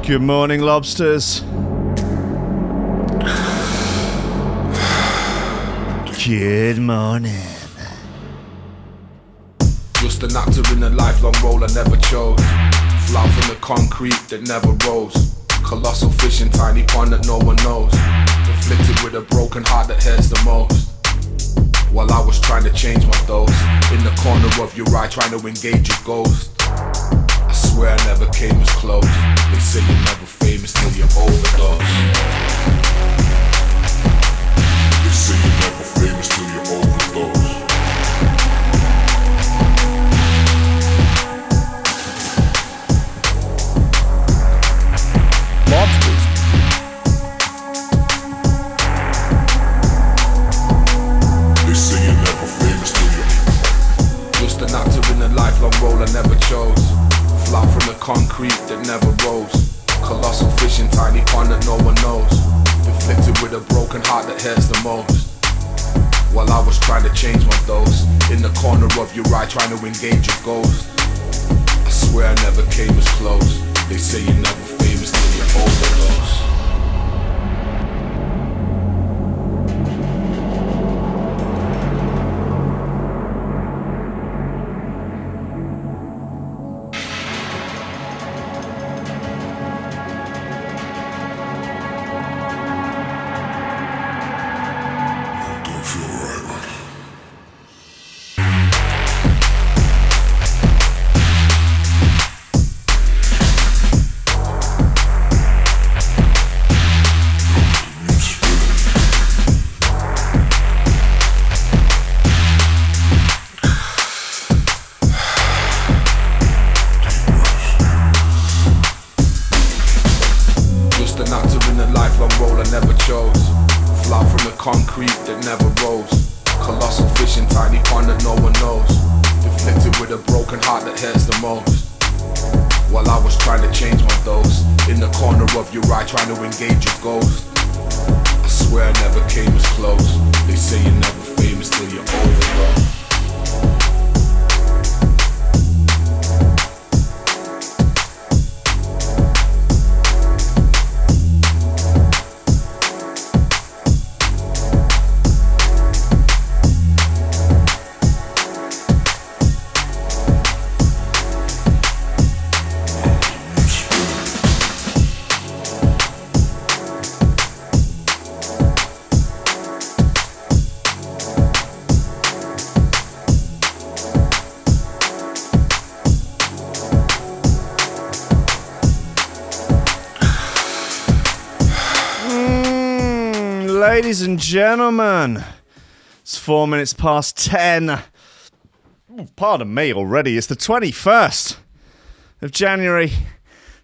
Good morning, lobsters. Good morning. Just an actor in a lifelong role I never chose. Flout from the concrete that never rose. Colossal fish in tiny pond that no one knows. Inflicted with a broken heart that hurts the most. While I was trying to change my dose, in the corner of your eye trying to engage your ghost. I swear I never came as close. They say you're never famous till you overdose. They say you're never famous till you overdose. Lobsters. They say you're never famous till you. Just an actor in a lifelong role I never chose. Flout from the concrete that never rose. Colossal fish in tiny pond that no one knows. Inflicted with a broken heart that hurts the most. While I was trying to change my dose, in the corner of your eye trying to engage your ghost. I swear I never came as close. They say you're never famous till you overdose. Ladies and gentlemen, it's 4 minutes past 10. Pardon me already, it's the 21st of January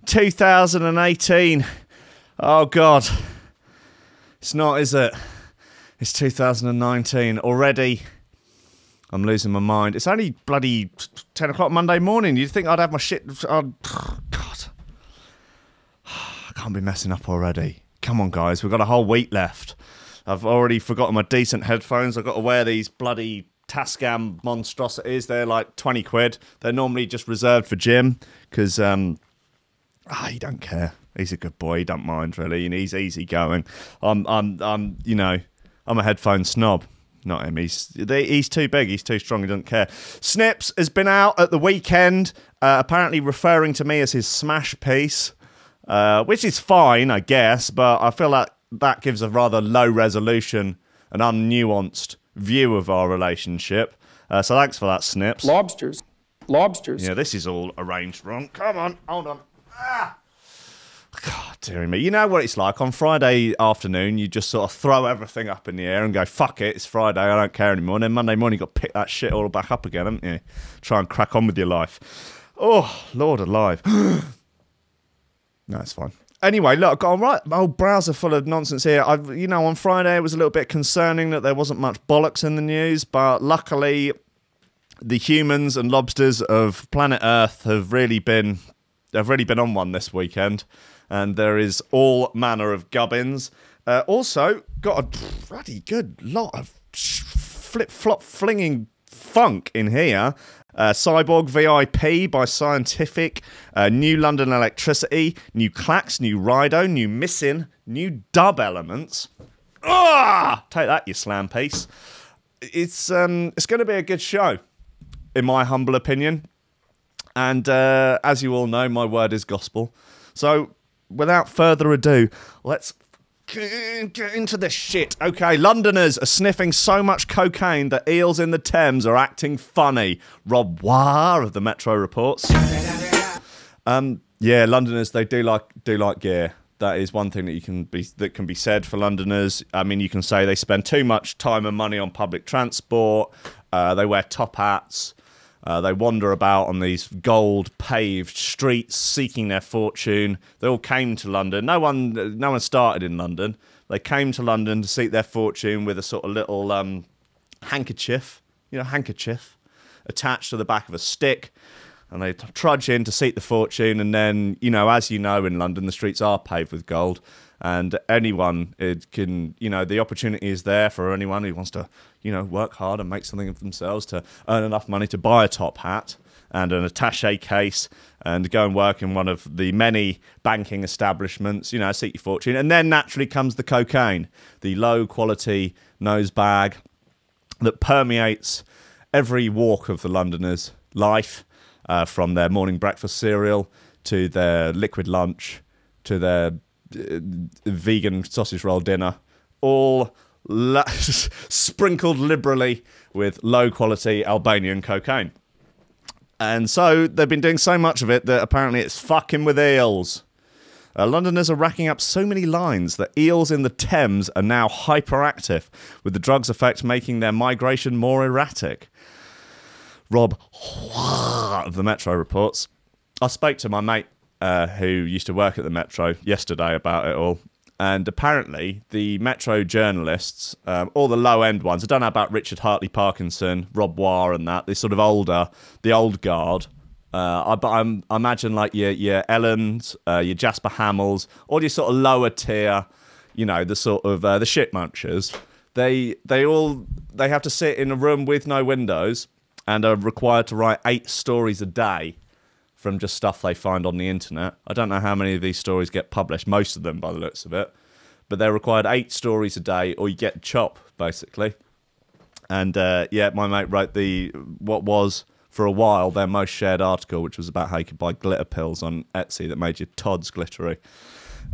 2018. Oh God, it's not, is it? It's 2019 already. I'm losing my mind. It's only bloody 10 o'clock Monday morning. You'd think I'd have my shit. Oh, God, I can't be messing up already. Come on, guys, we've got a whole week left. I've already forgotten my decent headphones. I've got to wear these bloody Tascam monstrosities. They're like 20 quid. They're normally just reserved for Jim because he don't care. He's a good boy. He don't mind really, and he's easy going. I'm a headphone snob. Not him. He's too big. He's too strong. He doesn't care. Snips has been out at the weekend, apparently referring to me as his smash piece, which is fine, I guess, but I feel like that gives a rather low resolution and unnuanced view of our relationship. So thanks for that, Snips. Lobsters. Yeah, this is all arranged wrong. Come on, hold on. God, dear me. You know what it's like on Friday afternoon, you just sort of throw everything up in the air and go, fuck it, it's Friday, I don't care anymore. And then Monday morning, you've got to pick that shit all back up again, haven't you? Try and crack on with your life. Oh, Lord alive. No, it's fine. Anyway, look, I've got my old browser full of nonsense here. On Friday it was a little bit concerning that there wasn't much bollocks in the news, but luckily the humans and lobsters of planet Earth have really been on one this weekend, and there is all manner of gubbins. Also, got a bloody good lot of flip-flop flinging funk in here. Cyborg VIP by Scientific, New London Electricity, New Clacks, New Rido, New Missing, New Dub Elements. Ah, take that, you slam piece. It's going to be a good show, in my humble opinion. And as you all know, my word is gospel. So, without further ado, let's get into this shit. Okay, Londoners are sniffing so much cocaine that eels in the Thames are acting funny. Rob War of the Metro reports. Yeah, Londoners, they do like gear. That is one thing that can be said for Londoners. I mean, you can say they spend too much time and money on public transport. They wear top hats. They wander about on these gold-paved streets seeking their fortune. They all came to London. No one started in London. They came to London to seek their fortune with a sort of little handkerchief, attached to the back of a stick. And they trudge in to seek the fortune. And then, as you know, in London, the streets are paved with gold. And anyone can, the opportunity is there for anyone who wants to, work hard and make something of themselves to earn enough money to buy a top hat and an attaché case and go and work in one of the many banking establishments, seek your fortune. And then naturally comes the cocaine, the low-quality nose bag that permeates every walk of the Londoners' life. From their morning breakfast cereal to their liquid lunch to their vegan sausage roll dinner, all sprinkled liberally with low-quality Albanian cocaine. And so they've been doing so much of it that apparently it's fucking with eels. Londoners are racking up so many lines that eels in the Thames are now hyperactive, with the drug's effect making their migration more erratic. Rob of the Metro reports. I spoke to my mate who used to work at the Metro yesterday about it all. And apparently the Metro journalists, all the low-end ones, I don't know about Richard Hartley Parkinson, Rob War and that, the sort of the old guard. I imagine like your Ellens, your Jasper Hamels, all your sort of lower tier, the sort of the shit munchers. They have to sit in a room with no windows and are required to write 8 stories a day from just stuff they find on the internet. I don't know how many of these stories get published, most of them by the looks of it. But they're required 8 stories a day or you get chop, basically. And my mate wrote what was, for a while, their most shared article, which was about how you could buy glitter pills on Etsy that made your tods glittery.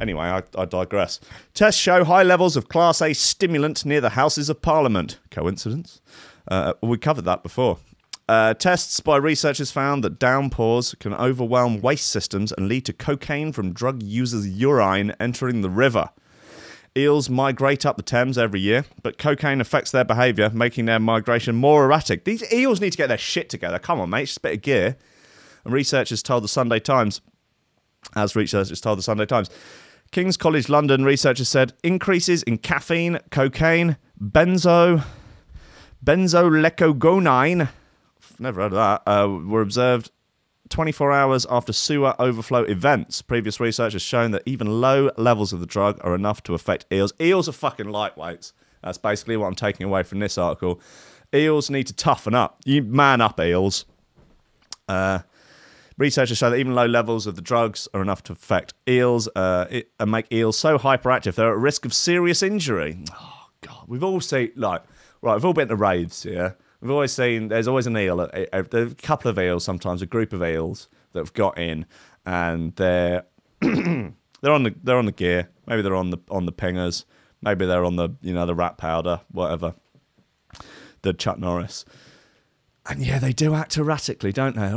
Anyway, I digress. Tests show high levels of Class A stimulant near the Houses of Parliament. Coincidence? We covered that before. Tests by researchers found that downpours can overwhelm waste systems and lead to cocaine from drug users' urine entering the river. Eels migrate up the Thames every year, but cocaine affects their behaviour, making their migration more erratic. These eels need to get their shit together. Come on, mate, it's just a bit of gear. And researchers told the Sunday Times, King's College London researchers said increases in caffeine, cocaine, benzoylecgonine, never heard of that, were observed 24 hours after sewer overflow events. Previous research has shown that even low levels of the drug are enough to affect eels. Eels are fucking lightweights. That's basically what I'm taking away from this article. Eels need to toughen up. You man up, eels. Researchers show that even low levels of the drugs are enough to affect eels and make eels so hyperactive they're at risk of serious injury. Oh, God. We've all seen, we've all been to raves, yeah? We've always seen, there's always an eel, there's a couple of eels sometimes, a group of eels that have got in, and they're they're on the gear, maybe they're on the pingers, maybe they're on the the rat powder, whatever, the Chuck Norris, and yeah, they do act erratically, don't they?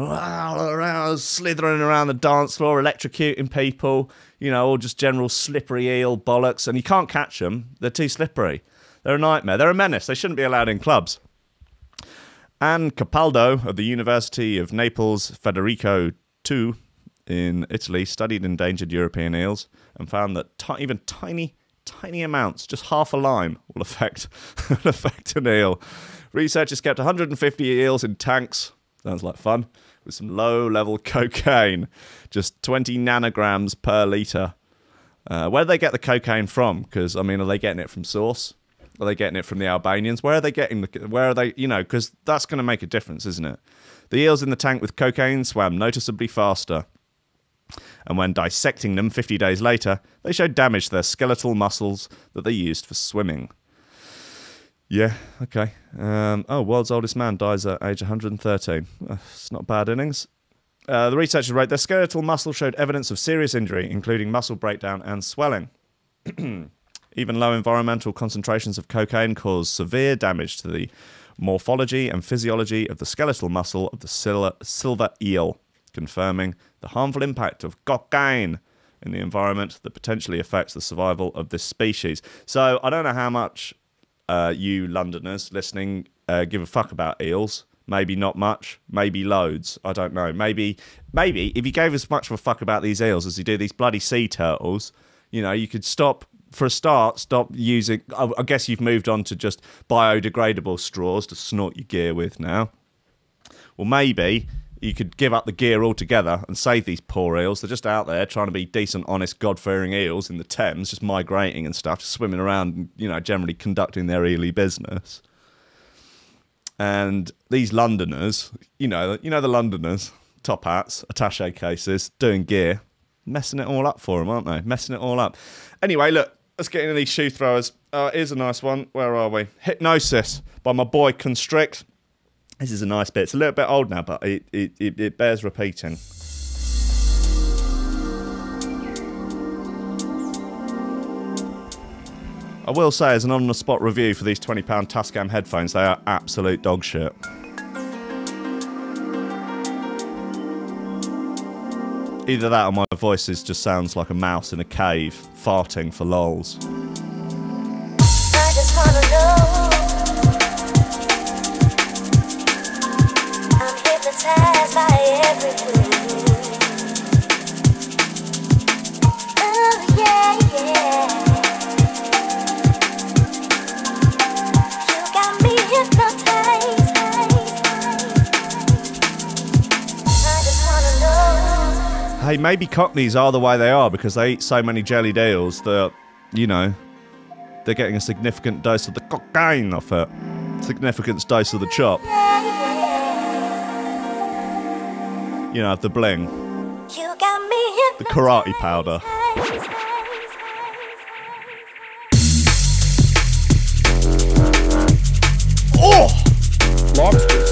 Slithering around the dance floor, electrocuting people, all just general slippery eel bollocks, and you can't catch them; they're too slippery. They're a nightmare. They're a menace. They shouldn't be allowed in clubs. Anne Capaldo of the University of Naples Federico II in Italy studied endangered European eels and found that even tiny amounts, just half a lime, will affect an eel. Researchers kept 150 eels in tanks, sounds like fun, with some low-level cocaine, just 20 nanograms per litre. Where do they get the cocaine from? Because, are they getting it from source? Are they getting it from the Albanians? Where are they getting where are they, because that's going to make a difference, isn't it? The eels in the tank with cocaine swam noticeably faster. And when dissecting them 50 days later, they showed damage to their skeletal muscles that they used for swimming. Yeah, okay. World's oldest man dies at age 113. It's not bad innings. The researchers wrote their skeletal muscle showed evidence of serious injury, including muscle breakdown and swelling. Even low environmental concentrations of cocaine caused severe damage to the morphology and physiology of the skeletal muscle of the silver eel, confirming the harmful impact of cocaine in the environment that potentially affects the survival of this species. So I don't know how much you Londoners listening give a fuck about eels. Maybe not much, maybe loads. I don't know. Maybe if you gave as much of a fuck about these eels as you do these bloody sea turtles, you could stop using... I guess you've moved on to just biodegradable straws to snort your gear with now. Well, maybe you could give up the gear altogether and save these poor eels. They're just out there trying to be decent, honest, God-fearing eels in the Thames, just migrating and stuff, just swimming around, generally conducting their eely business. And these Londoners, the Londoners, top hats, attaché cases, doing gear, messing it all up for them, aren't they? Messing it all up. Anyway, look, let's get into these shoe throwers. Here's a nice one. Where are we? Hypnosis by my boy Constrict. This is a nice bit. It's a little bit old now, but it bears repeating. I will say, as an on-the-spot review for these £20 Tascam headphones, they are absolute dog shit. Either that or my voice just sounds like a mouse in a cave, farting for lols. I just wanna know. I'm hypnotized by everything. Oh yeah, yeah. You got me hypnotized. I just wanna know. Hey, maybe Cockneys are the way they are because they eat so many jellied eels that, they're getting a significant dose of the cocaine off it. Significant dose of the chop. Of the bling. You got me The karate powder. Oh! Lobsters.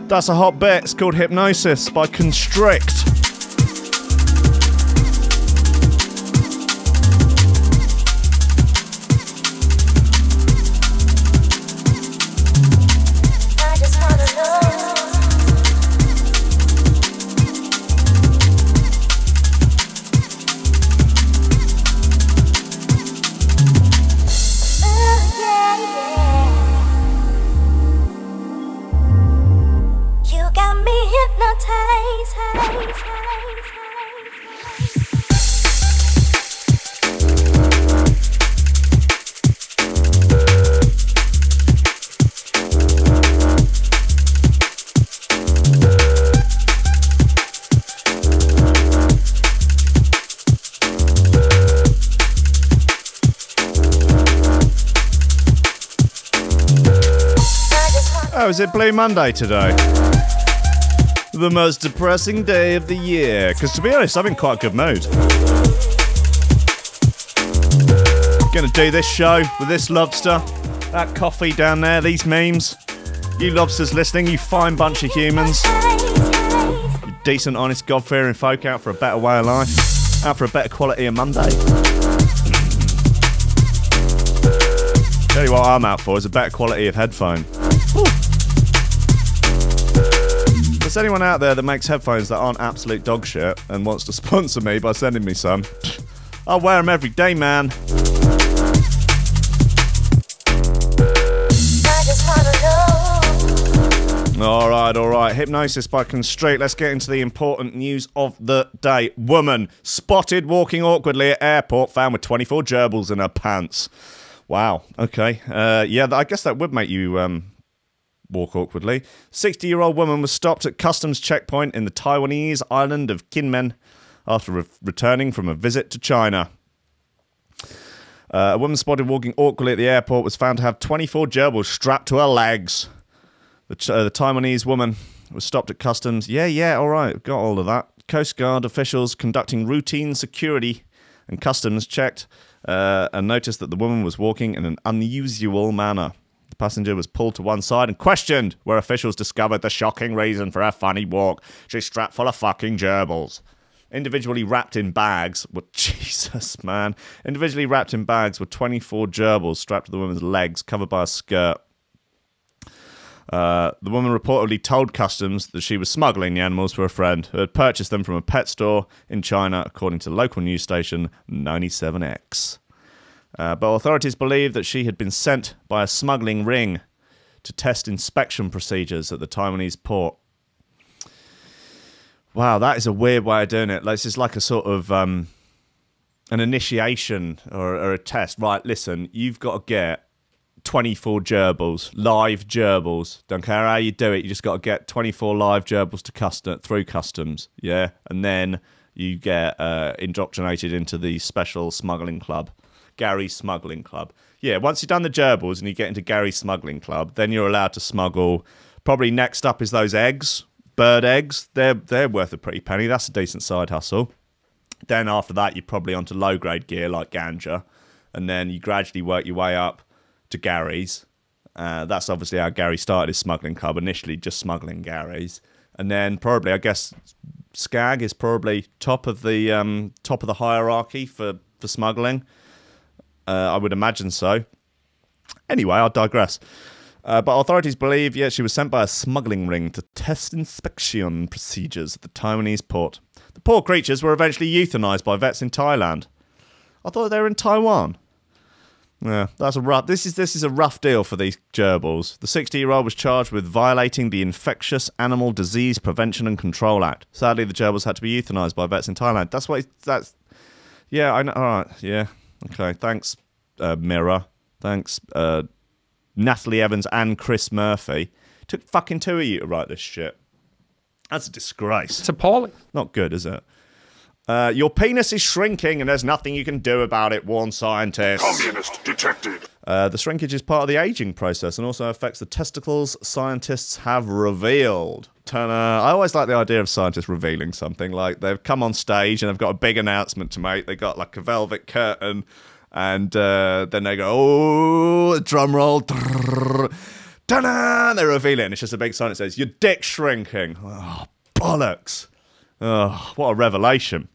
That's a hot bit. It's called Hypnosis by Constrict. Oh, is it Blue Monday today? The most depressing day of the year. Because to be honest, I'm in quite a good mood. Gonna do this show with this lobster, that coffee down there, these memes. You lobsters listening, you fine bunch of humans. You decent, honest, God-fearing folk out for a better way of life. Out for a better quality of Monday. Tell you what I'm out for is a better quality of headphone. Woo. If there's anyone out there that makes headphones that aren't absolute dog shit and wants to sponsor me by sending me some, I'll wear them every day, man. Alright. Hypnosis by Constrict. Let's get into the important news of the day. Woman spotted walking awkwardly at airport, found with 24 gerbils in her pants. Wow, okay. Yeah, I guess that would make you walk awkwardly. 60-year-old woman was stopped at customs checkpoint in the Taiwanese island of Kinmen after returning from a visit to China. A woman spotted walking awkwardly at the airport was found to have 24 gerbils strapped to her legs. The Taiwanese woman was stopped at customs. Yeah, all right, got all of that. Coast Guard officials conducting routine security and customs checked and noticed that the woman was walking in an unusual manner. The passenger was pulled to one side and questioned, where officials discovered the shocking reason for her funny walk. She's strapped full of fucking gerbils. Individually wrapped in bags were... Jesus, man. Individually wrapped in bags were 24 gerbils strapped to the woman's legs, covered by a skirt. The woman reportedly told customs that she was smuggling the animals for a friend who had purchased them from a pet store in China, according to the local news station 97X. But authorities believe that she had been sent by a smuggling ring to test inspection procedures at the Taiwanese port. Wow, that is a weird way of doing it. This is like a sort of an initiation or a test. Right, listen, you've got to get 24 gerbils, live gerbils. Don't care how you do it, you just got to get 24 live gerbils to through customs, yeah? And then you get indoctrinated into the special smuggling club, Gary's Smuggling Club. Yeah, once you've done the gerbils and you get into Gary's Smuggling Club, then you're allowed to smuggle. Probably next up is those eggs, bird eggs. They're worth a pretty penny. That's a decent side hustle. Then after that, you're probably onto low-grade gear like ganja. And then you gradually work your way up to Gary's. That's obviously how Gary started his smuggling club, initially just smuggling Gary's. And then probably, I guess, Skag is probably top of the hierarchy for smuggling. I would imagine so. Anyway, I digress. But authorities believe, she was sent by a smuggling ring to test inspection procedures at the Taiwanese port. The poor creatures were eventually euthanized by vets in Thailand. I thought they were in Taiwan. Yeah, that's a rough. This is a rough deal for these gerbils. The 60-year-old was charged with violating the Infectious Animal Disease Prevention and Control Act. Sadly, the gerbils had to be euthanized by vets in Thailand. Yeah, I know. All right. Yeah. Okay. Thanks, Mirror. Thanks, Natalie Evans and Chris Murphy. Took fucking two of you to write this shit. That's a disgrace. It's appalling. Not good, is it? Your penis is shrinking and there's nothing you can do about it, warn scientists. Communist detected. The shrinkage is part of the aging process and also affects the testicles, scientists have revealed. I always like the idea of scientists revealing something. Like, they've come on stage and they've got a big announcement to make. They got like a velvet curtain and then they go, oh, drum roll. Ta-da! They reveal it and it's just a big sign that says, your dick's shrinking. Oh, bollocks. Oh, what a revelation.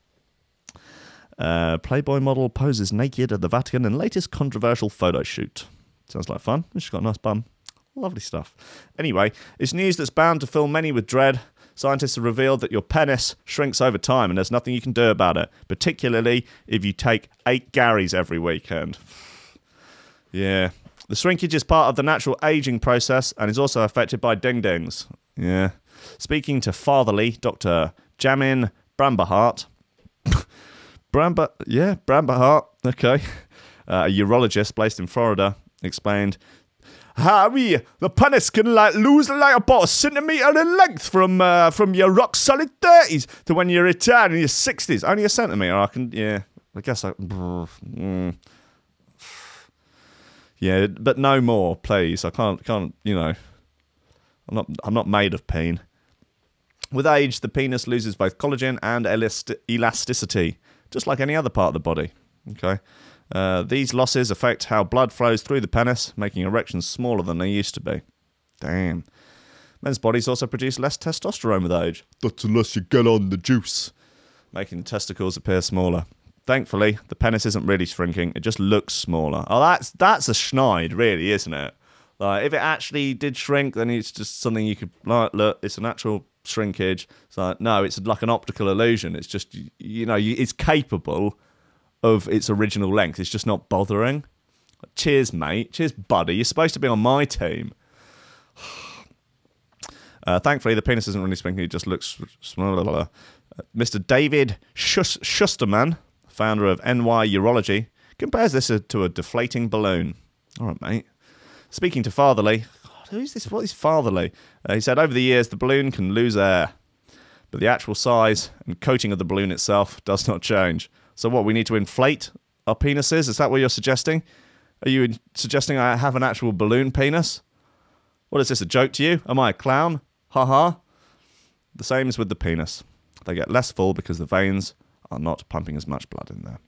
Playboy model poses naked at the Vatican in latest controversial photo shoot. Sounds like fun. She's got a nice bum. Lovely stuff. Anyway, it's news that's bound to fill many with dread. Scientists have revealed that your penis shrinks over time and there's nothing you can do about it, particularly if you take 8 Garys every weekend. Yeah. The shrinkage is part of the natural aging process and is also affected by ding-dings. Yeah. Speaking to Fatherly, Dr. Jamin Bramberhart. Bramberhart, okay. A urologist based in Florida explained, Harry, the penis can lose about a centimetre in length from your rock solid 30s to when you're retired in your 60s. Only a centimetre, I guess yeah, but no more, please. I can't, I'm not made of pain. With age, the penis loses both collagen and elasticity, just like any other part of the body. Okay. These losses affect how blood flows through the penis, making erections smaller than they used to be. Damn. Men's bodies also produce less testosterone with age. That's unless you get on the juice, making the testicles appear smaller. Thankfully, the penis isn't really shrinking, it just looks smaller. Oh, that's a schneid, really, isn't it? Like, if it actually did shrink, then it's just something you could, like, look, it's an actual shrinkage. It's like, no, it's like an optical illusion. It's just, it's capable of its original length. It's just not bothering. Cheers, mate. Cheers, buddy. You're supposed to be on my team. Thankfully, the penis isn't really shrinking. It just looks smaller. Mr. David Schusterman, founder of NY Urology, compares this to a deflating balloon. All right, mate. Speaking to Fatherly, God, who is this? What is Fatherly? He said, over the years, the balloon can lose air, but the actual size and coating of the balloon itself does not change. So what, we need to inflate our penises? Is that what you're suggesting? Are you suggesting I have an actual balloon penis? What is this, a joke to you? Am I a clown? Ha-ha. The same is with the penis. They get less full because the veins are not pumping as much blood in there.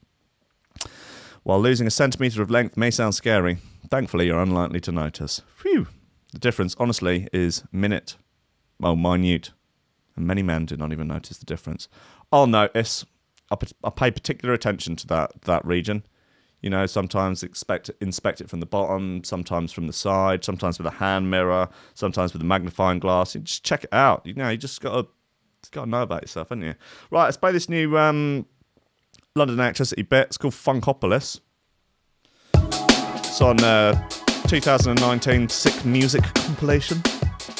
While losing a centimetre of length may sound scary, thankfully you're unlikely to notice. Phew. The difference, honestly, is minute. Minute. And many men do not even notice the difference. I'll notice. I'll pay particular attention to that region. Sometimes inspect it from the bottom, sometimes from the side, sometimes with a hand mirror, sometimes with a magnifying glass. You just check it out. You just got to know about yourself, haven't you? Right, let's play this new London Electricity bit. It's called Funkopolis. It's on 2019 Sick Music compilation.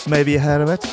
Maybe you heard of it.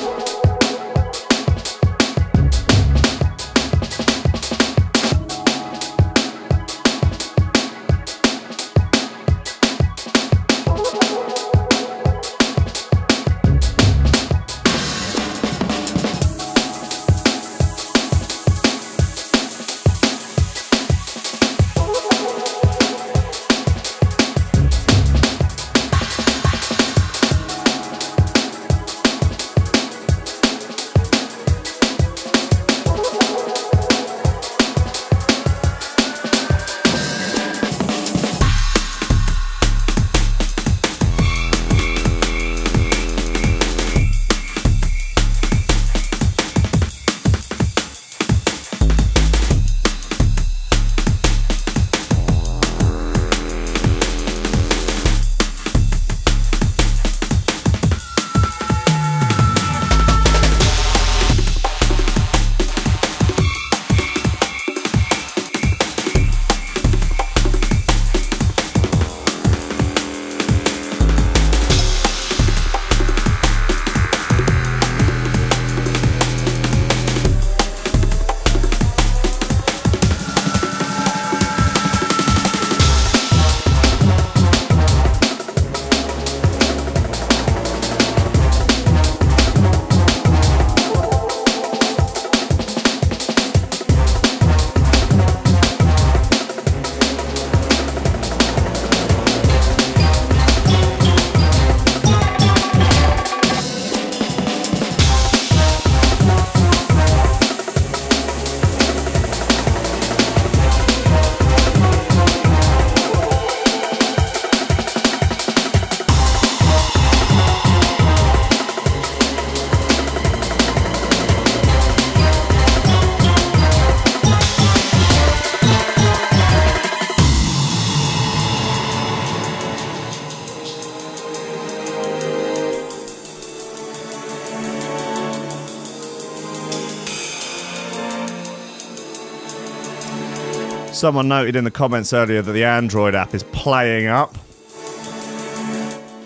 Someone noted in the comments earlier that the Android app is playing up.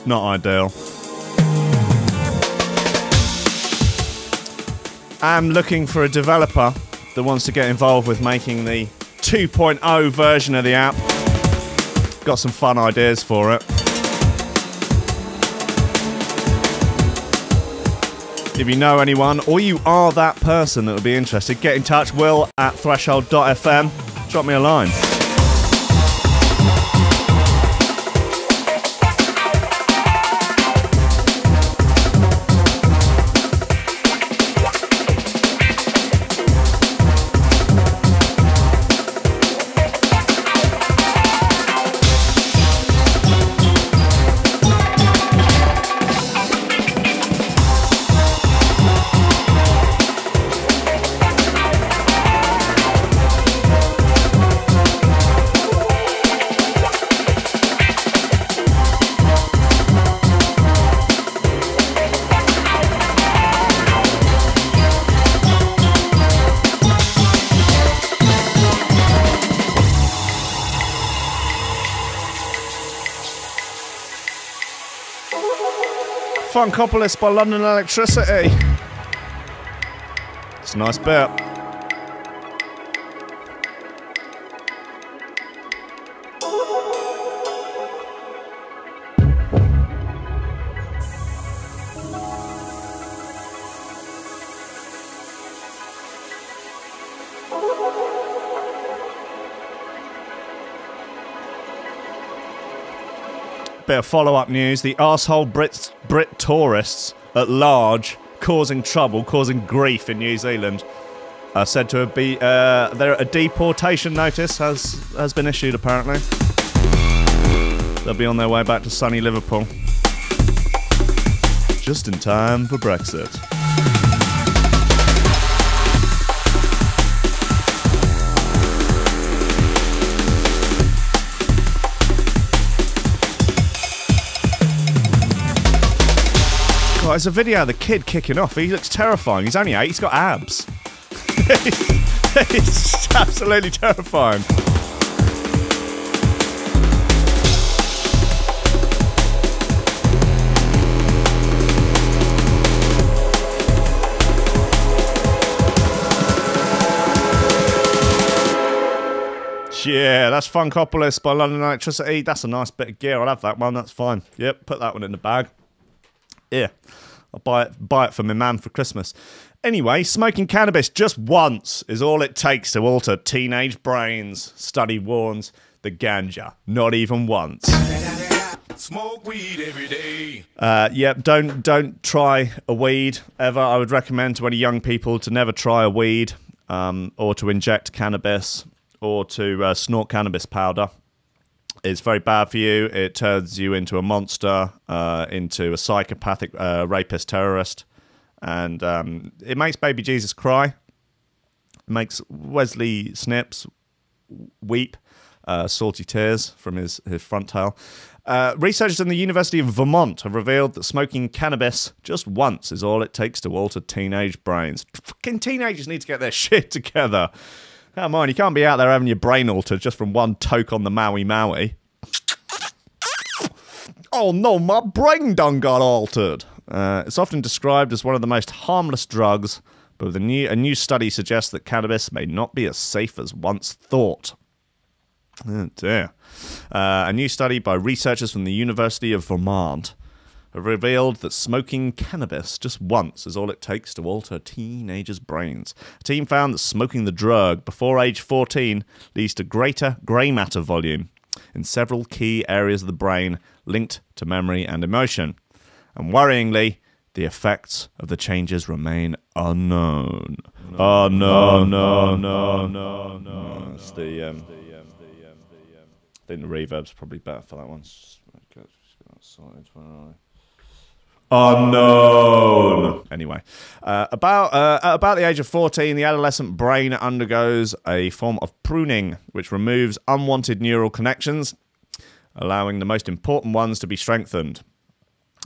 Not ideal. am looking for a developer that wants to get involved with making the 2.0 version of the app. Got some fun ideas for it. If you know anyone, or you are that person that would be interested, get in touch, will@threshold.fm. Drop me a line. Funkopolis by London Electricity. It's a nice bit. Bit of follow-up news. The arsehole Brit tourists at large causing trouble, causing grief in New Zealand are said to be a deportation notice has been issued apparently. They'll be on their way back to sunny Liverpool. Just in time for Brexit. There's a video of the kid kicking off. He looks terrifying. He's only 8. He's got abs. It's absolutely terrifying. Yeah, that's Funkopolis by London Electricity. That's a nice bit of gear. I'll have that one. That's fine. Yep, put that one in the bag. Yeah, I'll buy it for my man for Christmas. Anyway, smoking cannabis just once is all it takes to alter teenage brains. Study warns the ganja, not even once. Smoke weed every day. Yep, don't try a weed ever. I would recommend to any young people to never try a weed, or to inject cannabis, or to snort cannabis powder. It's very bad for you. It turns you into a monster, into a psychopathic rapist terrorist. And it makes baby Jesus cry. It makes Wesley Snipes weep salty tears from his front tail. Researchers in the University of Vermont have revealed that smoking cannabis just once is all it takes to alter teenage brains. Fucking teenagers need to get their shit together. Come on, you can't be out there having your brain altered just from one toke on the Maui Maui. Oh no, my brain done got altered. It's often described as one of the most harmless drugs, but a new study suggests that cannabis may not be as safe as once thought. Oh dear. A new study by researchers from the University of Vermont have revealed that smoking cannabis just once is all it takes to alter teenagers' brains. A team found that smoking the drug before age 14 leads to greater grey matter volume in several key areas of the brain linked to memory and emotion. And worryingly, the effects of the changes remain unknown. Unknown. It's the I think the reverb's probably better for that one. Unknown. Anyway, about the age of 14, the adolescent brain undergoes a form of pruning, which removes unwanted neural connections, allowing the most important ones to be strengthened.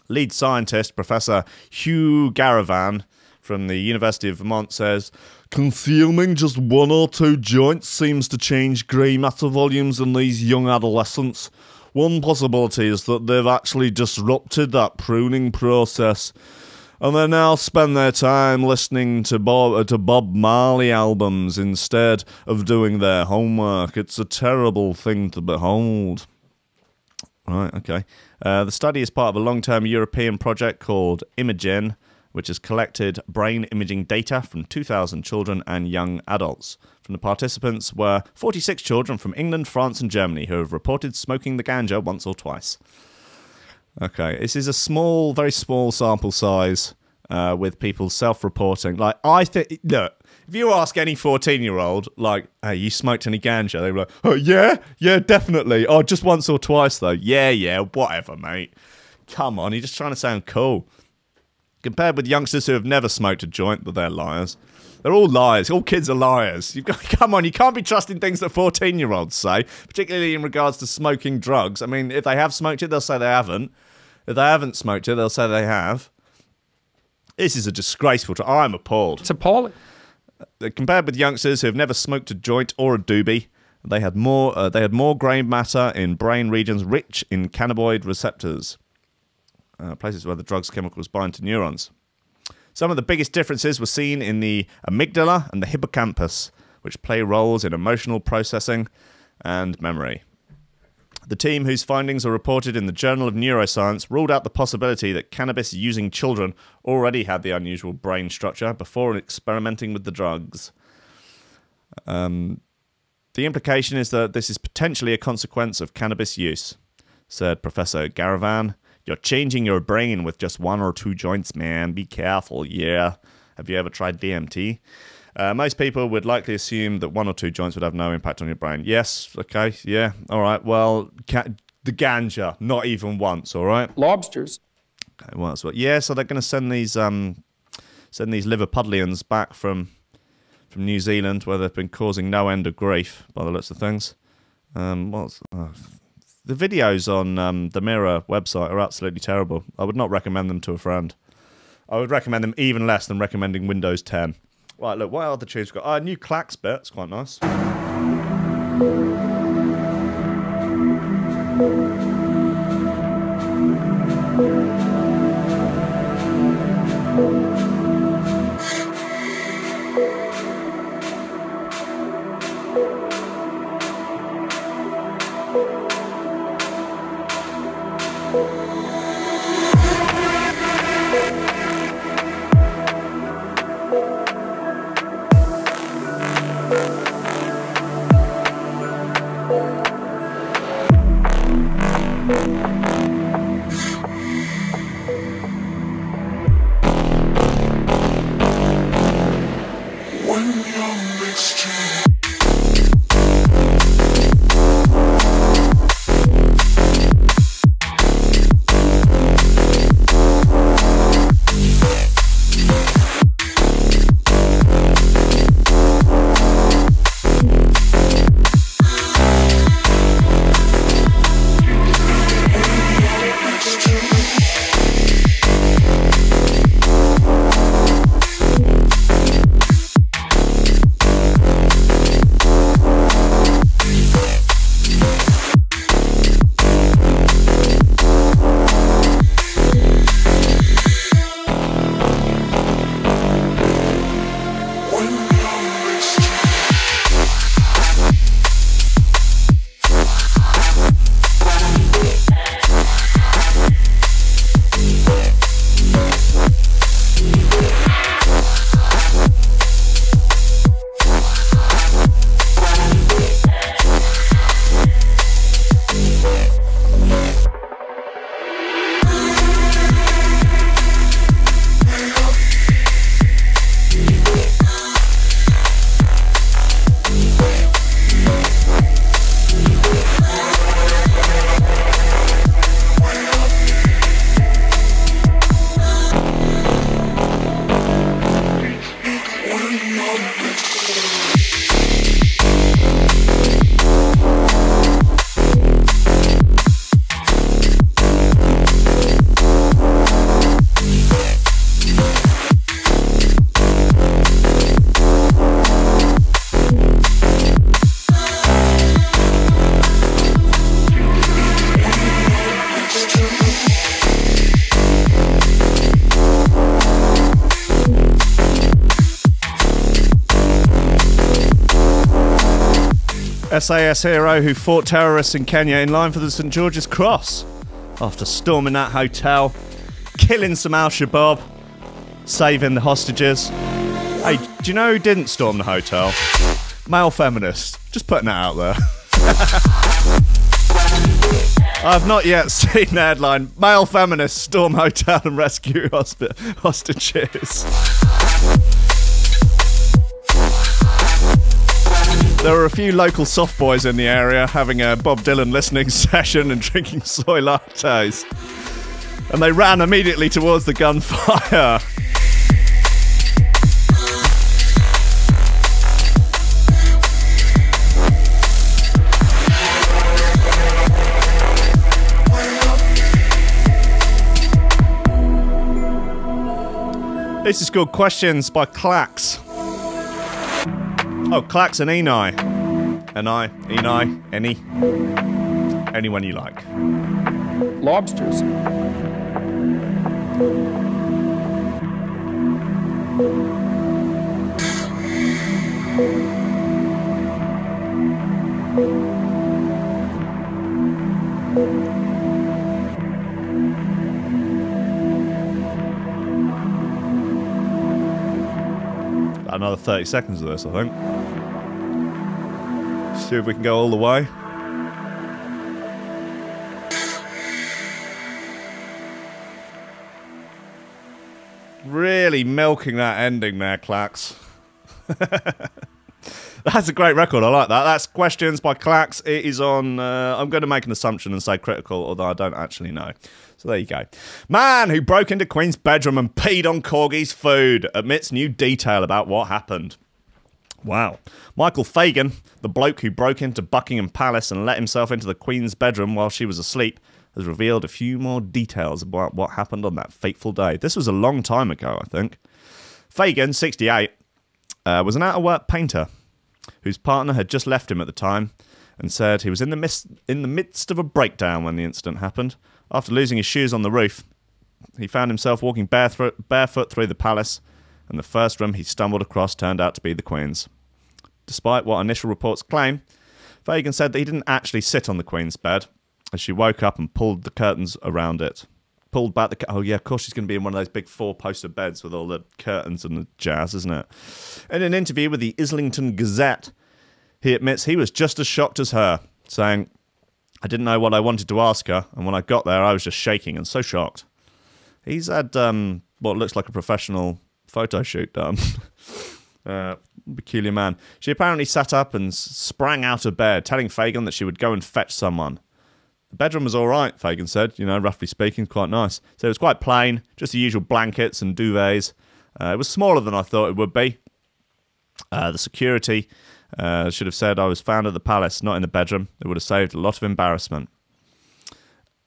Lead scientist, Professor Hugh Garavan from the University of Vermont says, consuming just one or two joints seems to change grey matter volumes in these young adolescents. One possibility is that they've actually disrupted that pruning process. And they now spend their time listening to Bob Marley albums instead of doing their homework. It's a terrible thing to behold. Right, okay. The study is part of a long-term European project called Imagen, which has collected brain imaging data from 2,000 children and young adults. From the participants were 46 children from England, France, and Germany who have reported smoking the ganja once or twice. Okay, this is a small, very small sample size with people self-reporting. Like, I think, look, if you ask any 14-year-old, like, hey, you smoked any ganja? They'd be like, oh, yeah, definitely. Oh, just once or twice, though. Yeah, whatever, mate. Come on, you're just trying to sound cool. Compared with youngsters who have never smoked a joint, but they're liars. They're all liars. All kids are liars. Come on, you can't be trusting things that 14-year-olds say, particularly in regards to smoking drugs. I mean, if they have smoked it, they'll say they haven't. If they haven't smoked it, they'll say they have. This is a disgraceful... I'm appalled. It's appalling. Compared with youngsters who have never smoked a joint or a doobie, they had more grey matter in brain regions rich in cannabinoid receptors, places where the drug's chemicals bind to neurons. Some of the biggest differences were seen in the amygdala and the hippocampus, which play roles in emotional processing and memory. The team, whose findings are reported in the Journal of Neuroscience, ruled out the possibility that cannabis-using children already had the unusual brain structure before experimenting with the drugs. The implication is that this is potentially a consequence of cannabis use, said Professor Garavan. You're changing your brain with just 1 or 2 joints, man. Be careful, yeah. Have you ever tried DMT? Most people would likely assume that 1 or 2 joints would have no impact on your brain. Yes, okay, yeah, all right. Well, the ganja, not even once, all right? Lobsters. Okay, well, yeah, so they're going to send these Liverpudlians back from New Zealand, where they've been causing no end of grief, by the looks of things. The videos on the Mirror website are absolutely terrible. I would not recommend them to a friend. I would recommend them even less than recommending Windows 10. Right, look, what other tunes we've got? New Clacks bit, it's quite nice. SAS hero who fought terrorists in Kenya in line for the St George's Cross after storming that hotel, killing some Al-Shabaab, saving the hostages. Hey, do you know who didn't storm the hotel? Male feminist. Just putting that out there. I've not yet seen the headline, male feminists storm hotel and rescue hostages. There were a few local soft boys in the area having a Bob Dylan listening session and drinking soy lattes. And they ran immediately towards the gunfire. This is called Questions by Clax. Oh, Clax and Enai. Enai, any. Anyone you like. Lobsters. Another 30 seconds of this, I think. See if we can go all the way. Really milking that ending there, Clax. That's a great record. I like that. That's Questions by Clax. It is on... I'm going to make an assumption and say critical, although I don't actually know. So there you go. Man who broke into Queen's bedroom and peed on Corgi's food admits new detail about what happened. Wow. Michael Fagan, the bloke who broke into Buckingham Palace and let himself into the Queen's bedroom while she was asleep, has revealed a few more details about what happened on that fateful day. This was a long time ago, I think. Fagan, 68, was an out-of-work painter whose partner had just left him at the time and said he was in the midst of a breakdown when the incident happened. After losing his shoes on the roof, he found himself walking barefoot through the palace, and the first room he stumbled across turned out to be the Queen's. Despite what initial reports claim, Fagan said that he didn't actually sit on the Queen's bed, as she woke up and pulled the curtains around it. Pulled back the... Oh, yeah, of course she's going to be in one of those big four-poster beds with all the curtains and the jazz, isn't it? In an interview with the Islington Gazette, he admits he was just as shocked as her, saying, I didn't know what I wanted to ask her, and when I got there, I was just shaking and so shocked. He's had what looks like a professional photo shoot done. Peculiar man. She apparently sat up and sprang out of bed, telling Fagan that she would go and fetch someone. The bedroom was all right, Fagan said, roughly speaking, quite nice. So it was quite plain, just the usual blankets and duvets. It was smaller than I thought it would be. The security should have said I was found at the palace, not in the bedroom. It would have saved a lot of embarrassment.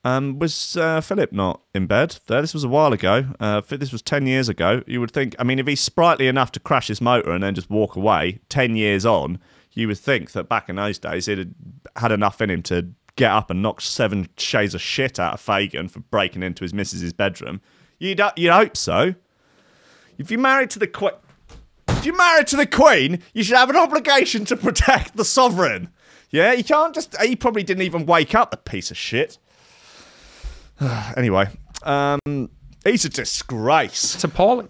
Was Philip not in bed there? This was a while ago. This was 10 years ago. You would think, if he's sprightly enough to crash his motor and then just walk away 10 years on, you would think that back in those days he'd had enough in him to get up and knock 7 shades of shit out of Fagan for breaking into his missus's bedroom. You'd hope so. If you're married to the Queen, you should have an obligation to protect the sovereign. Yeah, you can't just... He probably didn't even wake up, the piece of shit. Anyway, he's a disgrace. It's appalling.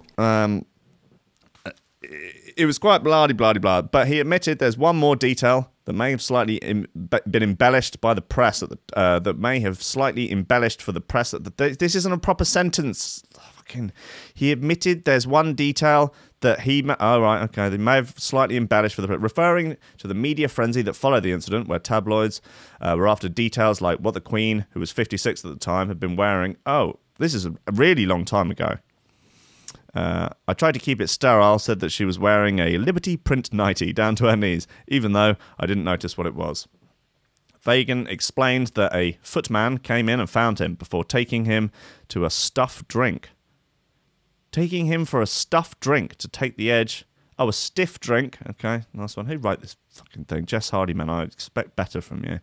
It was quite blah-de-blah-de-blah, but he admitted there's one more detail that may have slightly been embellished by the press, that may have slightly embellished for the press. This isn't a proper sentence. He admitted there's one detail that he... Oh, right, okay. They may have slightly embellished for the... Referring to the media frenzy that followed the incident, where tabloids were after details like what the Queen, who was 56 at the time, had been wearing. Oh, this is a really long time ago. I tried to keep it sterile, said that she was wearing a Liberty print nightie down to her knees, even though I didn't notice what it was. Fagan explained that a footman came in and found him before taking him to a stuffed drink. Taking him for a stuffed drink to take the edge. Oh, a stiff drink. Okay, nice one. Who wrote this fucking thing? Jess Hardyman, I expect better from you.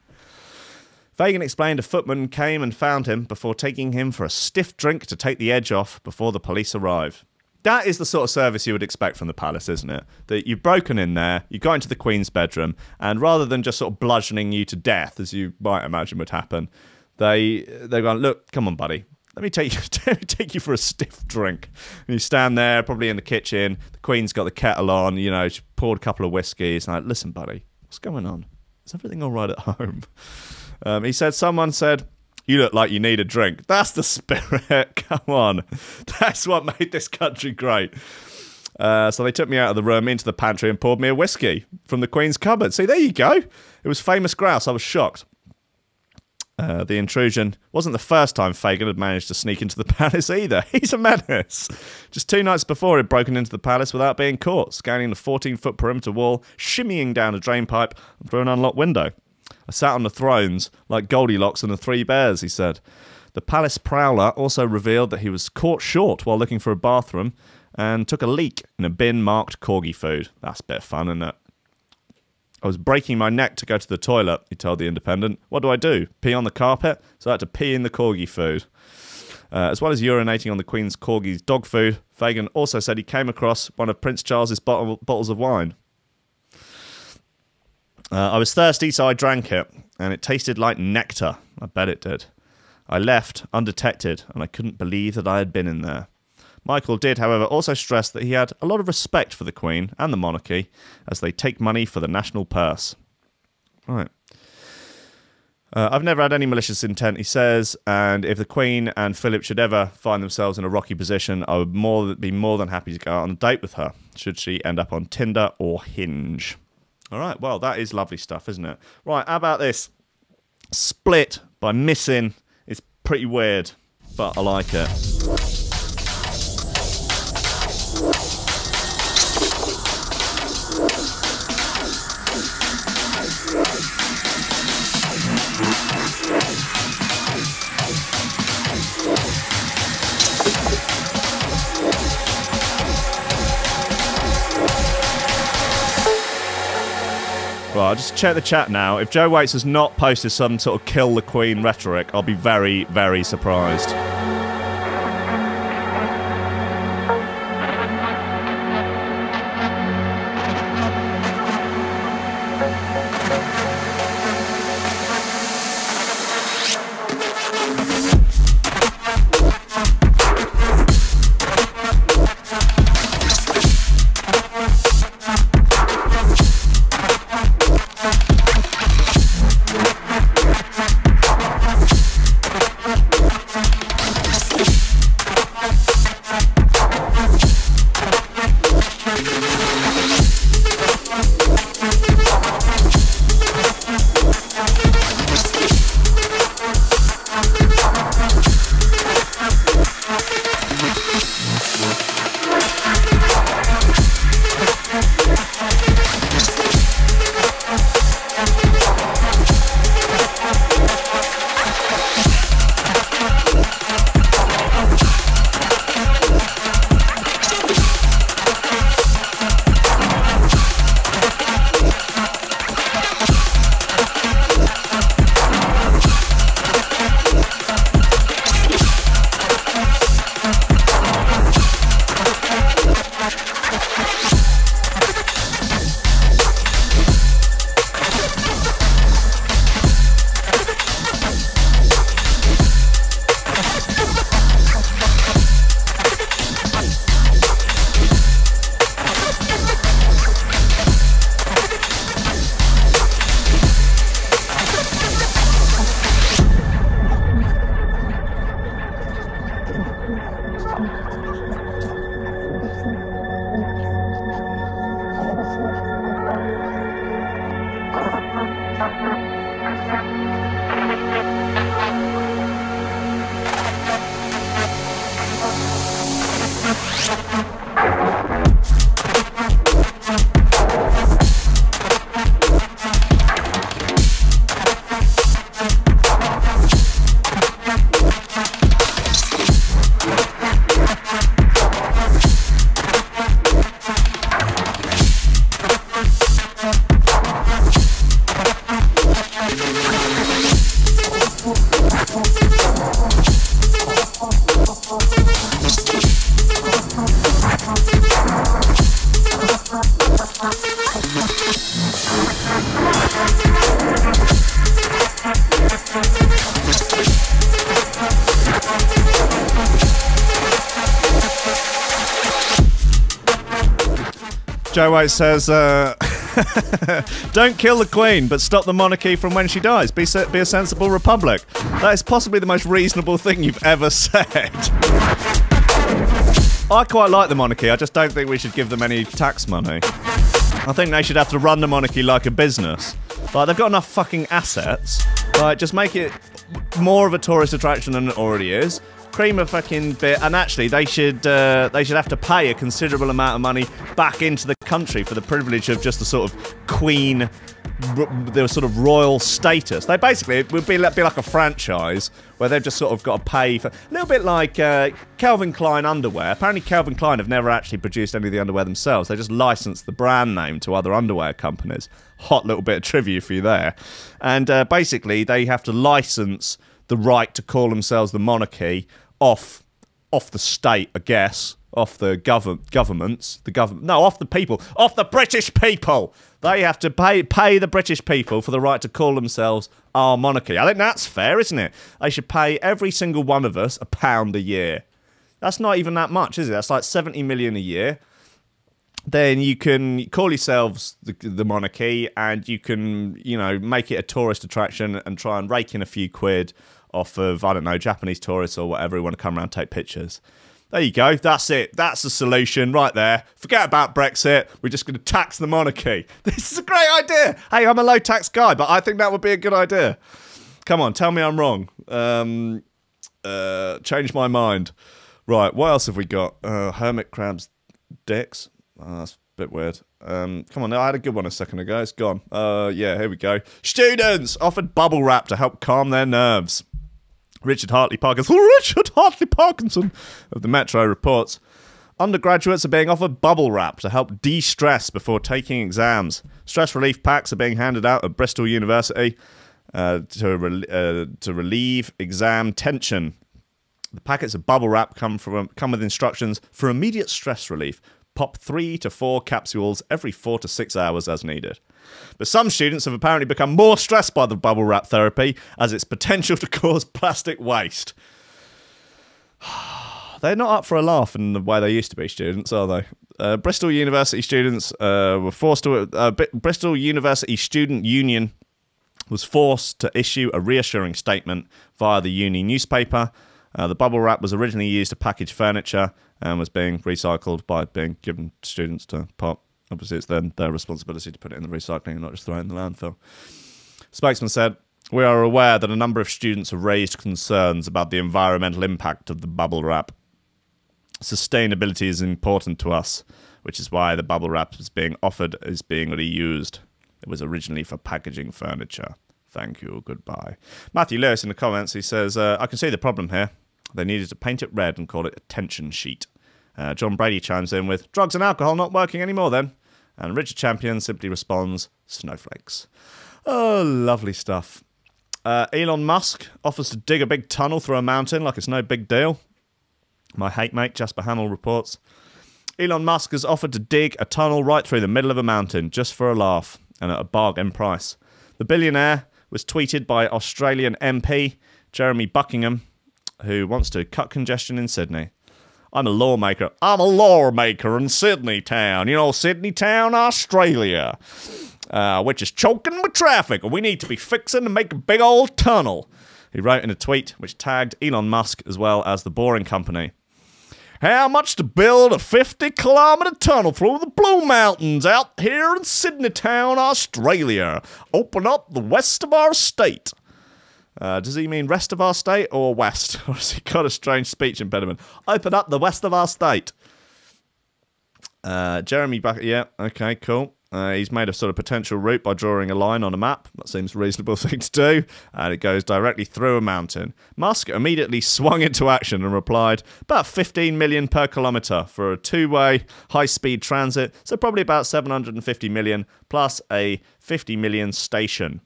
Fagan explained a footman came and found him before taking him for a stiff drink to take the edge off before the police arrived. that is the sort of service you would expect from the palace, isn't it? That you've broken in there, you got into the Queen's bedroom, and rather than just sort of bludgeoning you to death, as you might imagine would happen, they're going, look, come on, buddy. Let me take you for a stiff drink. And you stand there, probably in the kitchen. The Queen's got the kettle on. You know, she poured a couple of whiskeys. And like, listen, buddy, what's going on? Is everything all right at home? He said, someone said, you look like you need a drink. That's the spirit. Come on. That's what made this country great. So they took me out of the room into the pantry and poured me a whiskey from the Queen's cupboard. See, there you go. It was famous grouse. I was shocked. The intrusion wasn't the first time Fagin had managed to sneak into the palace either. He's a menace. Just 2 nights before, he'd broken into the palace without being caught, scanning the 14-foot perimeter wall, shimmying down a drain pipe and through an unlocked window. I sat on the thrones like Goldilocks and the 3 bears, he said. The palace prowler also revealed that he was caught short while looking for a bathroom and took a leak in a bin marked corgi food. That's a bit of fun, isn't it? I was breaking my neck to go to the toilet, he told The Independent. What do? Pee on the carpet? So I had to pee in the corgi food. As well as urinating on the Queen's corgi's dog food, Fagin also said he came across one of Prince Charles's bottles of wine. I was thirsty, so I drank it, and it tasted like nectar. I bet it did. I left undetected, and I couldn't believe that I had been in there. Michael did, however, also stress that he had a lot of respect for the Queen and the monarchy as they take money for the national purse. Right. I've never had any malicious intent, he says, and if the Queen and Philip should ever find themselves in a rocky position, I would be more than happy to go out on a date with her, should she end up on Tinder or Hinge. All right, well, that is lovely stuff, isn't it? Right, how about this? Split by Missing. It's pretty weird, but I like it. Well, I'll just check the chat now. If Joe Waits has not posted some sort of kill the Queen rhetoric, I'll be very, very surprised. Joe White says, don't kill the Queen, but stop the monarchy from when she dies. Be a sensible republic. That is possibly the most reasonable thing you've ever said. I quite like the monarchy, I just don't think we should give them any tax money. I think they should have to run the monarchy like a business. Like, they've got enough fucking assets. Like, just make it more of a tourist attraction than it already is. Cream a fucking bit, and actually they should have to pay a considerable amount of money back into the country for the privilege of just the sort of Queen, the sort of royal status. They basically, it would be like a franchise where they've just sort of got to pay for, a little bit like Calvin Klein underwear. Apparently Calvin Klein have never actually produced any of the underwear themselves. They just licensed the brand name to other underwear companies. Hot little bit of trivia for you there. And basically they have to license the right to call themselves the monarchy off the state, I guess, off the off the people, off the British people. They have to pay the British people for the right to call themselves our monarchy. I think that's fair, isn't it? They should pay every single one of us £1 a year. That's not even that much, is it? That's like 70 million a year. Then you can call yourselves the monarchy, and you can, you know, make it a tourist attraction and try and rake in a few quid off of, I don't know, Japanese tourists or whatever who want to come around and take pictures. There you go. That's it. That's the solution right there. Forget about Brexit. We're just going to tax the monarchy. This is a great idea. Hey, I'm a low tax guy, but I think that would be a good idea. Come on, tell me I'm wrong. Change my mind. Right, what else have we got? Hermit crabs dicks. Oh, that's a bit weird. Come on, I had a good one a second ago. It's gone. Yeah, here we go. Students offered bubble wrap to help calm their nerves. Richard Hartley Parkinson of the Metro reports. Undergraduates are being offered bubble wrap to help de-stress before taking exams. Stress relief packs are being handed out at Bristol University to relieve exam tension. The packets of bubble wrap come with instructions for immediate stress relief. Pop 3 to 4 capsules every 4 to 6 hours as needed. But some students have apparently become more stressed by the bubble wrap therapy as its potential to cause plastic waste. They're not up for a laugh in the way they used to be, students, are they? Bristol University students were forced to... Bristol University Student Union was forced to issue a reassuring statement via the uni newspaper. The bubble wrap was originally used to package furniture and was being recycled by being given to students to pop. Obviously, it's then their responsibility to put it in the recycling and not just throw it in the landfill. Spokesman said, "We are aware that a number of students have raised concerns about the environmental impact of the bubble wrap. Sustainability is important to us, which is why the bubble wrap is being offered is being reused. It was originally for packaging furniture. Thank you, goodbye." Matthew Lewis in the comments, he says, "I can see the problem here. They needed to paint it red and call it a tension sheet." John Brady chimes in with, "Drugs and alcohol not working anymore then." And Richard Champion simply responds, "Snowflakes." Oh, lovely stuff. Elon Musk offers to dig a big tunnel through a mountain like it's no big deal. My hate mate Jasper Hamill reports. Elon Musk has offered to dig a tunnel right through the middle of a mountain just for a laugh and at a bargain price. The billionaire was tweeted by Australian MP Jeremy Buckingham, who wants to cut congestion in Sydney. I'm a lawmaker in Sydney town. You know, Sydney town, Australia, which is choking with traffic, and we need to be fixing to make a big old tunnel. He wrote in a tweet which tagged Elon Musk as well as the Boring Company. How much to build a 50-kilometre tunnel through the Blue Mountains out here in Sydney town, Australia? Open up the west of our state. Does he mean rest of our state or west? Or has he got a strange speech impediment? Open up the west of our state. Jeremy Bucket, yeah, okay, cool. He's made a sort of potential route by drawing a line on a map. That seems a reasonable thing to do. And it goes directly through a mountain. Musk immediately swung into action and replied, about 15 million per kilometre for a two-way high-speed transit. So probably about 750 million plus a 50 million station.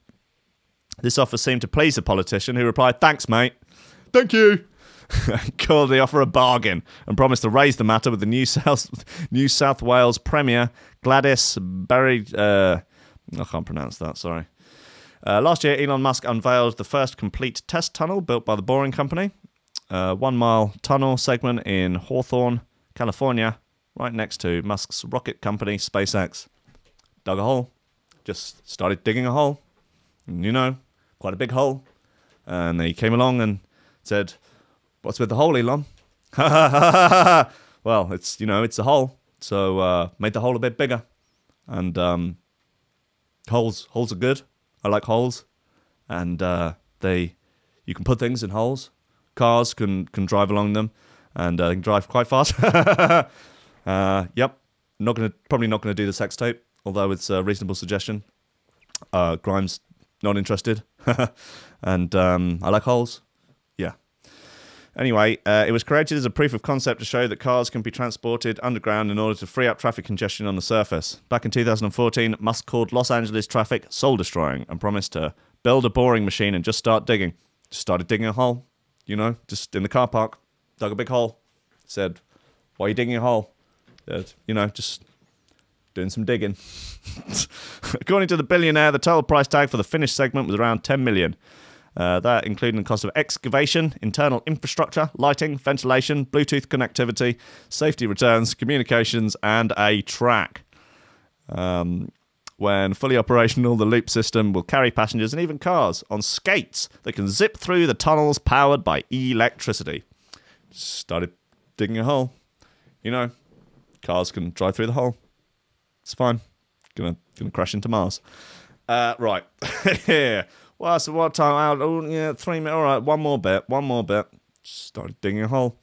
This offer seemed to please the politician, who replied, "Thanks, mate." "Thank you." Called the offer a bargain and promised to raise the matter with the New South Wales Premier Gladys Berry. I can't pronounce that, sorry. Last year, Elon Musk unveiled the first complete test tunnel built by the Boring Company. 1 mile tunnel segment in Hawthorne, California, right next to Musk's rocket company, SpaceX. Dug a hole. Just started digging a hole. And, you know, quite a big hole. And he came along and said, "What's with the hole, Elon?" Well, it's, you know, it's a hole. So made the hole a bit bigger. And holes are good. I like holes. And you can put things in holes. Cars can drive along them. And they can drive quite fast. Yep. Probably not gonna do the sex tape, although it's a reasonable suggestion. Grimes not interested. And I like holes. Yeah. Anyway, it was created as a proof of concept to show that cars can be transported underground in order to free up traffic congestion on the surface. Back in 2014, Musk called Los Angeles traffic soul-destroying and promised to build a boring machine and just start digging. Just started digging a hole, you know, just in the car park. Dug a big hole. Said, "Why are you digging a hole?" Said, "You know, just doing some digging." According to the billionaire, the total price tag for the finished segment was around 10 million. That including the cost of excavation, internal infrastructure, lighting, ventilation, Bluetooth connectivity, safety returns, communications, and a track. When fully operational, the loop system will carry passengers and even cars on skates that can zip through the tunnels powered by electricity. Started digging a hole. You know, cars can drive through the hole. It's fine. Gonna crash into Mars. Right. Yeah. Well, so what time out? Oh, yeah, 3 minutes. All right, one more bit. Started digging a hole.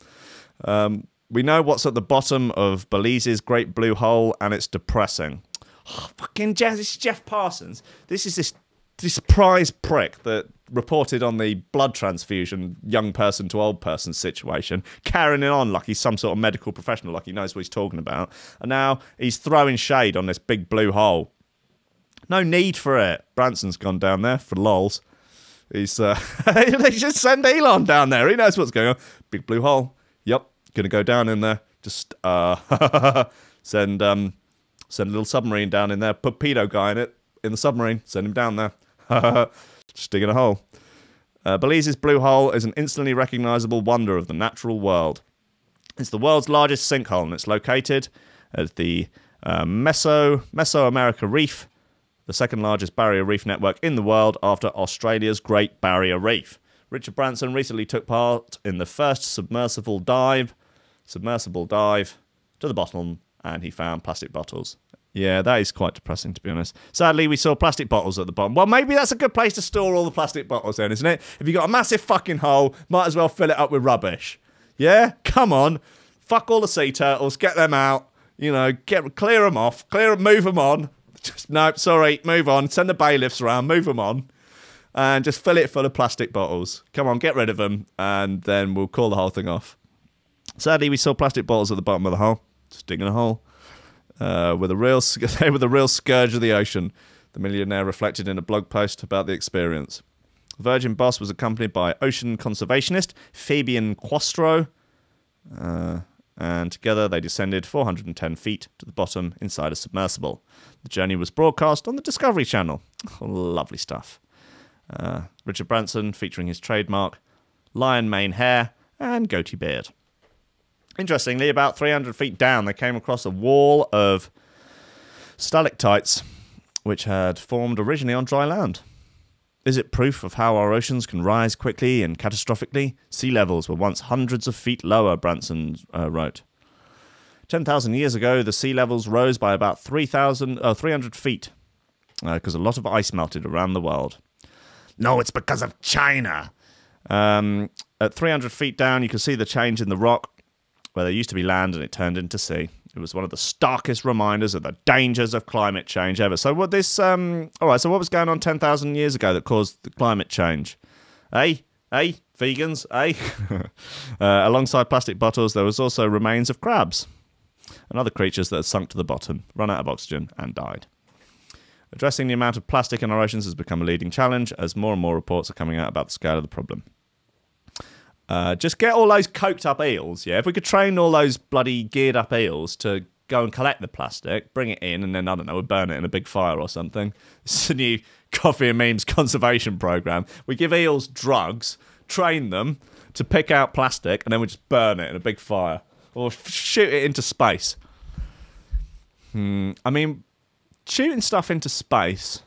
We know what's at the bottom of Belize's Great Blue Hole, and it's depressing. Oh, fucking Jeff, this is Jeff Parsons. This is this prize prick that reported on the blood transfusion young person to old person situation, carrying it on like he's some sort of medical professional, like he knows what he's talking about. And now he's throwing shade on this big blue hole. No need for it. Branson's gone down there for lols. He's they just send Elon down there. He knows what's going on. Big blue hole. Yep, gonna go down in there. Just send a little submarine down in there. Put pedo guy in it in the submarine. Send him down there. Just digging a hole. Belize's blue hole is an instantly recognizable wonder of the natural world. It's the world's largest sinkhole, and it's located at the Mesoamerica Reef, the second largest barrier reef network in the world after Australia's Great Barrier Reef. Richard Branson recently took part in the first submersible dive to the bottom, and he found plastic bottles. Yeah, that is quite depressing, to be honest. Sadly, we saw plastic bottles at the bottom. Well, maybe that's a good place to store all the plastic bottles then, isn't it? If you've got a massive fucking hole, might as well fill it up with rubbish. Yeah? Come on. Fuck all the sea turtles. Get them out. You know, clear them off. Move them on. Just, no, sorry, move on. Send the bailiffs around, move them on. And just fill it full of plastic bottles. Come on, get rid of them. And then we'll call the whole thing off. Sadly, we saw plastic bottles at the bottom of the hole. Just digging a hole. They were the real scourge of the ocean, the millionaire reflected in a blog post about the experience. The Virgin boss was accompanied by ocean conservationist Fabian Quastro, and together they descended 410 feet to the bottom inside a submersible. The journey was broadcast on the Discovery Channel. Oh, lovely stuff. Richard Branson featuring his trademark lion mane hair and goatee beard. Interestingly, about 300 feet down, they came across a wall of stalactites, which had formed originally on dry land. Is it proof of how our oceans can rise quickly and catastrophically? Sea levels were once hundreds of feet lower, Branson wrote. 10,000 years ago, the sea levels rose by about 300 feet, because a lot of ice melted around the world. No, it's because of China. At 300 feet down, you can see the change in the rock, where there used to be land and it turned into sea. It was one of the starkest reminders of the dangers of climate change ever. So what this, all right, so what was going on 10,000 years ago that caused the climate change? Vegans, Alongside plastic bottles, there was also remains of crabs and other creatures that had sunk to the bottom, run out of oxygen, and died. Addressing the amount of plastic in our oceans has become a leading challenge as more and more reports are coming out about the scale of the problem. Just get all those coked up eels, yeah? If we could train all those bloody geared up eels to go and collect the plastic, bring it in, and then, I don't know, we'll burn it in a big fire or something. It's a new Coffee and Memes conservation program. We give eels drugs, train them to pick out plastic, and then we just burn it in a big fire. Or shoot it into space. I mean, shooting stuff into space,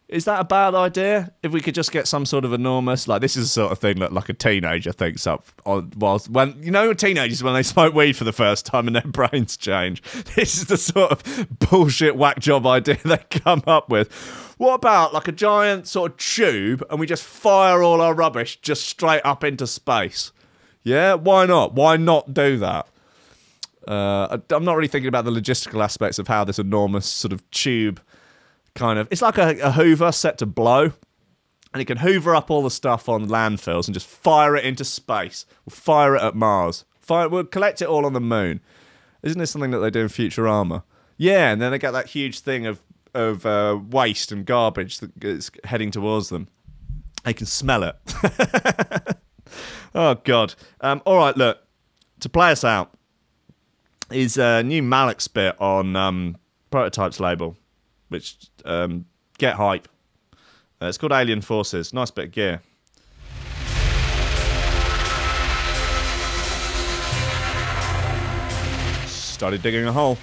is that a bad idea? If we could just get some sort of enormous, like, this is the sort of thing that like a teenager thinks up on, whilst when, you know, teenagers when they smoke weed for the first time and their brains change. This is the sort of bullshit whack job idea they come up with. What about like a giant sort of tube and we just fire all our rubbish just straight up into space? Yeah, why not? Why not do that? I'm not really thinking about the logistical aspects of how this enormous sort of tube kind of... It's like a hoover set to blow, and it can hoover up all the stuff on landfills and just fire it into space. We'll fire it at Mars. We'll collect it all on the moon. Isn't this something that they do in Futurama? Yeah, and then they get that huge thing of waste and garbage that is heading towards them. They can smell it. Oh, God. All right, look. To play us out is a new Malek's bit on Prototype's label, which get hype. It's called Alien Forces. Nice bit of gear. Started digging a hole.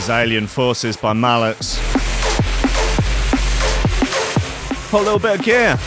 Alien Forces by Malek's. Put a little bit of gear.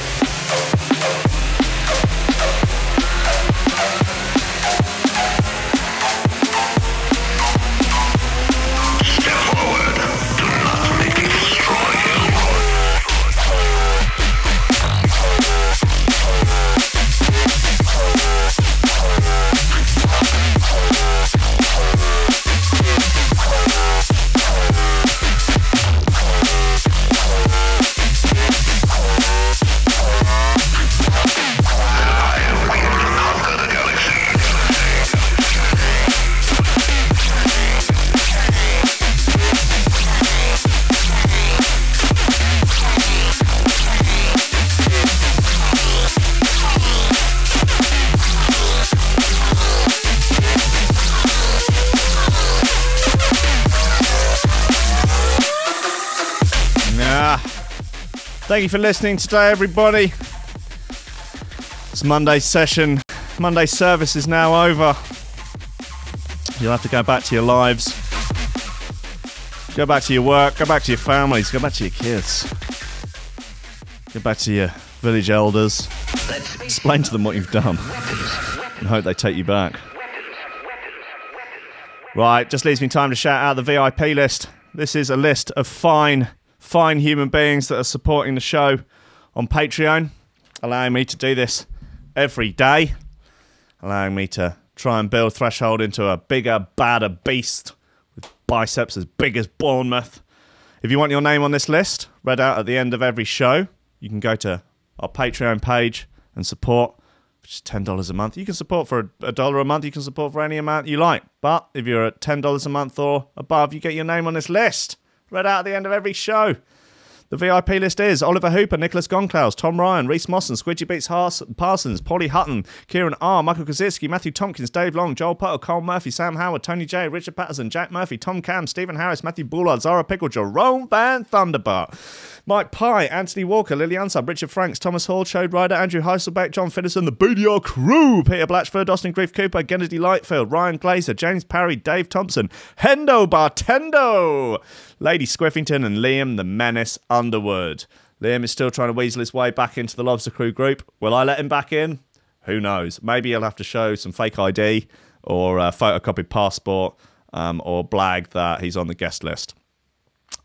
Thank you for listening today, everybody. It's Monday's session. Monday's service is now over. You'll have to go back to your lives. Go back to your work. Go back to your families. Go back to your kids. Go back to your village elders. Explain to them what you've done. And hope they take you back. Right, just leaves me time to shout out the VIP list. This is a list of fine human beings that are supporting the show on Patreon, allowing me to do this every day, allowing me to try and build Threshold into a bigger, badder beast with biceps as big as Bournemouth. If you want your name on this list read out at the end of every show, you can go to our Patreon page and support which is $10 a month. You can support for a dollar a month. You can support for any amount you like. But if you're at $10 a month or above, you get your name on this list. Read out at the end of every show. The VIP list is Oliver Hooper, Nicholas Goncalves, Tom Ryan, Reece Mosson, Squidgy Beats Parsons, Pauly Hutton, Ciarán R, Michael Kedzierski, Matthieu Tomkins, Dave Long, Joel Putter, Colm Murphy, Sam Howard, Tony J, Richard Patterson, Jack Murphy, Tom Camm, Stephen Harris, Matthieu Boulard, Zara Pickle, Jeroen Van Thunderbutt, Mike Pye, Anthony Walker, Lily Unsub, Richard Franks, Thomas Hall, Chode Ryder, Andrew Heichelbech, John Finison, the BDR Crew, Peter Blatchford, Austin Grief Coupar, Gennady Lightfield, Ryan Glaser, James Parry, Dave Thompson, Hendo Bartendo, Lady Squiffington, and Liam the Menace Underwood. Liam is still trying to weasel his way back into the Lobster Crew group. Will I let him back in? Who knows? Maybe he'll have to show some fake ID or a photocopied passport or blag that he's on the guest list.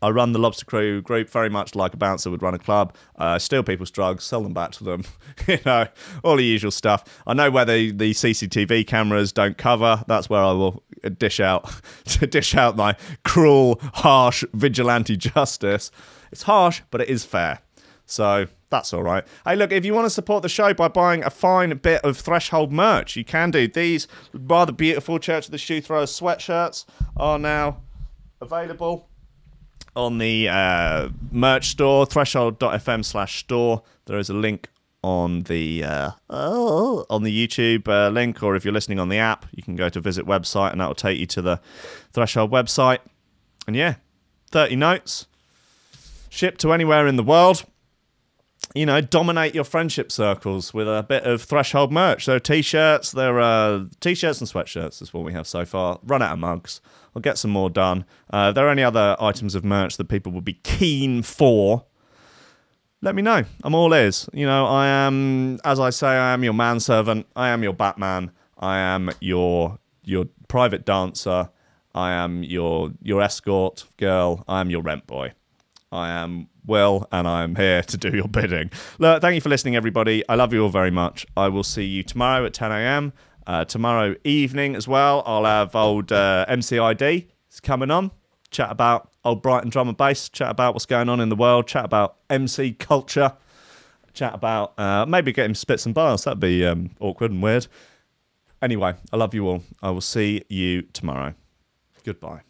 I run the Lobster Crew group very much like a bouncer would run a club. Steal people's drugs, sell them back to them. You know, all the usual stuff. I know where the CCTV cameras don't cover. That's where I will dish out my cruel, harsh vigilante justice. It's harsh, but it is fair. So that's all right. Hey, look, if you want to support the show by buying a fine bit of Threshold merch, you can do. These rather beautiful Church of the Shoe Throwers sweatshirts are now available on the merch store, threshold.fm/store. There is a link on the YouTube link, or if you're listening on the app, you can go to visit website and that will take you to the Threshold website. And yeah, 30 notes, shipped to anywhere in the world. You know, dominate your friendship circles with a bit of Threshold merch. So t-shirts, there are t-shirts and sweatshirts is what we have so far. Run out of mugs. I'll get some more done. If there are any other items of merch that people would be keen for, let me know. I'm all ears. You know, I am, as I say, I am your manservant. I am your Batman. I am your private dancer. I am your escort girl. I am your rent boy. I am Will, and I am here to do your bidding. Look, thank you for listening, everybody. I love you all very much. I will see you tomorrow at 10 a.m. Tomorrow evening as well. I'll have old MCID coming on. Chat about old Brighton drum and bass. Chat about what's going on in the world. Chat about MC culture. Chat about maybe get him to spit some bars. That'd be awkward and weird. Anyway, I love you all. I will see you tomorrow. Goodbye.